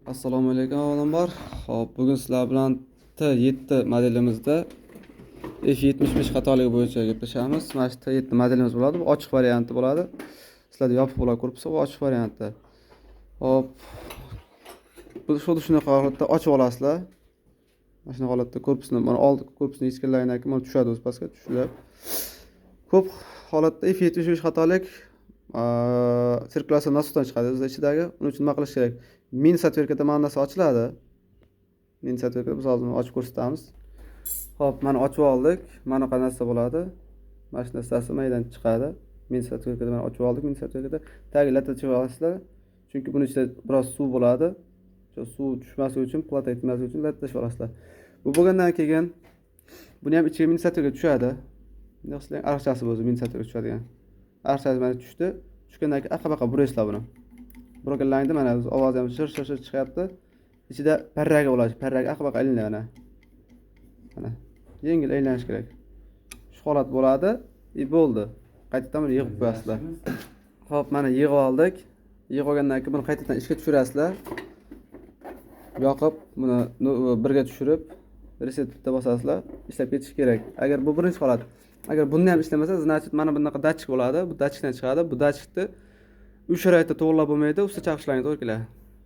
Assalomu alaykum avvalambor. Xo'p, bugun sizlar bilan T7 modelimizda F75 xatoligi bo'yicha gaplashamiz. Mana shu T7 modelimiz bo'ladi. Bu ochiq varianti bo'ladi. Sizlarda yopiq bo'lgan korpusi bu ochiq varianti. Xo'p, bu shunaqa holatda ochib olasizlar. Mana shunaqa holatda korpusni, mana old korpusni ichkaridan mana tushadi o'z pastga tushib. Ko'p holatda F75 xatolik sirkulyatsiya nasosdan chiqadi. O'z ichidagi, uning uchun nima qilish kerak? Min satverkada mana narsa ochiladi. Min satverkada biz hozir ochib ko'rsatamiz. Xo'p, mana ochib oldik. Mana qanaqa narsa bo'ladi? Mana shu narsasi maydan chiqadi. Min satverkada mana ochib oldik. Min satverkada tagi latta chiqib olasizlar. Chunki buning ichida biroz suv bo'ladi. Shu suv tushmasligi uchun, plata etmasligi uchun latta chiqib olasizlar. Bu bo'lgandan keyin buni ham ichiga min satverka tushadi. Bunday qilsang ariqchasi o'zi min satverka tushadigan. Ariqchasi mana tushdi. Tushgandan keyin aqa-baqa buraysizlar buni. Burganlarida mana ovozi ham shir chiqyapti. Ichida parraga bo'ladi. Parraga aqa-baqa aylanadi. Mana yengil aylanish kerak. Shu holat bo'ladi. Bo'ldi. Qaytadan buni yig'ib qo'yasizlar. Xo'p, mana yig'ib oldik. Yig'ib olgandan keyin buni qaytadan ishga tushirasizlar. Yoqib, buni birga tushirib, resetga bosasizlar. Ishlab ketish kerak. Agar bu birinchi holat. Agar bunda ham ishlamasa, значит mana bunaqa datchik bo'ladi. Bu datchikdan chiqadi. Bu datchikni 3 sharoitda to'g'rilab bo'lmaydi, usta chaqishlaringiz to'g'ri keladi.